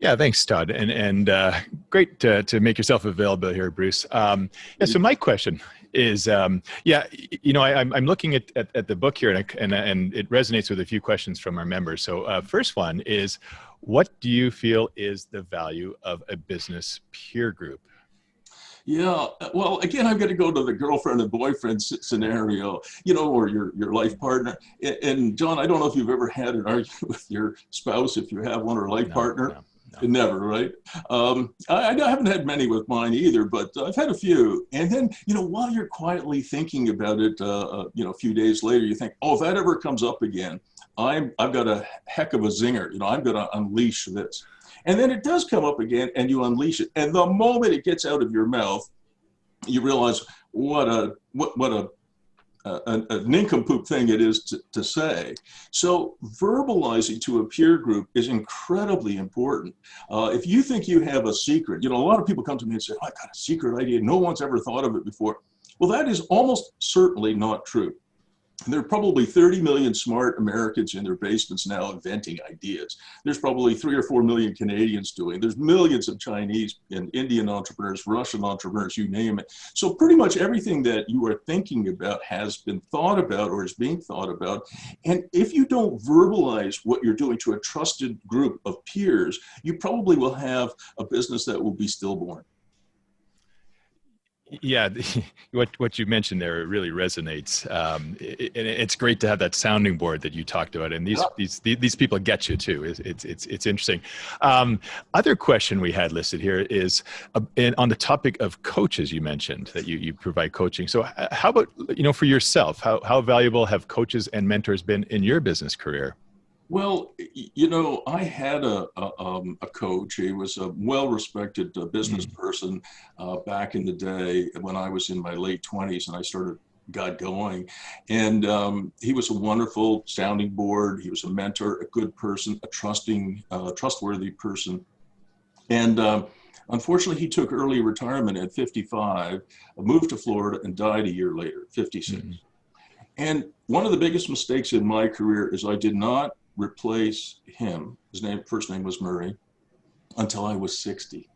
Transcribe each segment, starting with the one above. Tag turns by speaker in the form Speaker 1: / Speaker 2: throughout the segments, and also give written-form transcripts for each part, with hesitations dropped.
Speaker 1: Yeah, thanks, Todd, and great to make yourself available here, Bruce. Yeah, so my question is, I'm looking at the book here, and it resonates with a few questions from our members. So, first one is, what do you feel is the value of a business peer group?
Speaker 2: Yeah, well, again, I've got to go to the girlfriend and boyfriend scenario, or your life partner. And John, I don't know if you've ever had an argument with your spouse, if you have one, or life
Speaker 1: No,
Speaker 2: partner.
Speaker 1: no, no.
Speaker 2: Never, right? I haven't had many with mine either, but I've had a few. And then, while you're quietly thinking about it, a few days later, you think, oh, if that ever comes up again, I've got a heck of a zinger. I'm going to unleash this. And then it does come up again and you unleash it. And the moment it gets out of your mouth, you realize what a nincompoop thing it is to say. So verbalizing to a peer group is incredibly important. If you think you have a secret, a lot of people come to me and say, oh, I got a secret idea. No one's ever thought of it before. Well, that is almost certainly not true. There are probably 30 million smart Americans in their basements now inventing ideas. There's probably 3 or 4 million Canadians doing. There's millions of Chinese and Indian entrepreneurs, Russian entrepreneurs, you name it. So pretty much everything that you are thinking about has been thought about or is being thought about. And if you don't verbalize what you're doing to a trusted group of peers, you probably will have a business that will be stillborn.
Speaker 1: Yeah, what you mentioned there really resonates, and it's great to have that sounding board that you talked about. And these people get you too. It's interesting. Other question we had listed here is on the topic of coaches. You mentioned that you provide coaching. So how about for yourself? How valuable have coaches and mentors been in your business career?
Speaker 2: Well, I had a coach. He was a well-respected business person back in the day when I was in my late 20s and I got going. And he was a wonderful sounding board. He was a mentor, a good person, a trustworthy person. And unfortunately, he took early retirement at 55, moved to Florida, and died a year later, 56. Mm-hmm. And one of the biggest mistakes in my career is I did not replace him. His first name was Murray, until I was 60.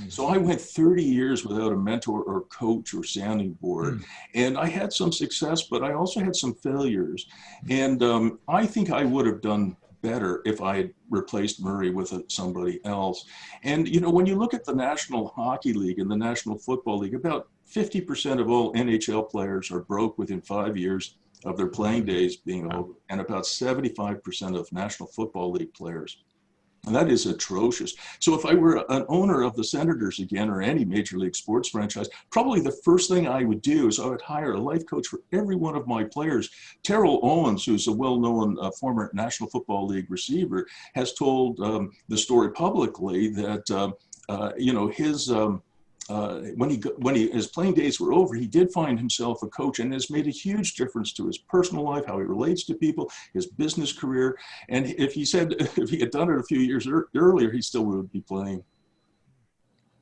Speaker 2: So I went 30 years without a mentor or coach or sounding board. And I had some success, but I also had some failures. And I think I would have done better if I had replaced Murray with somebody else. And, when you look at the National Hockey League and the National Football League, about 50% of all NHL players are broke within 5 years of their playing days being over, and about 75% of National Football League players. And that is atrocious. So if I were an owner of the Senators again, or any major league sports franchise, probably the first thing I would do is I would hire a life coach for every one of my players. Terrell Owens, who's a well-known former National Football League receiver, has told the story publicly that, when his playing days were over, he did find himself a coach, and has made a huge difference to his personal life, how he relates to people, his business career. And if he had done it a few years earlier, he still would be playing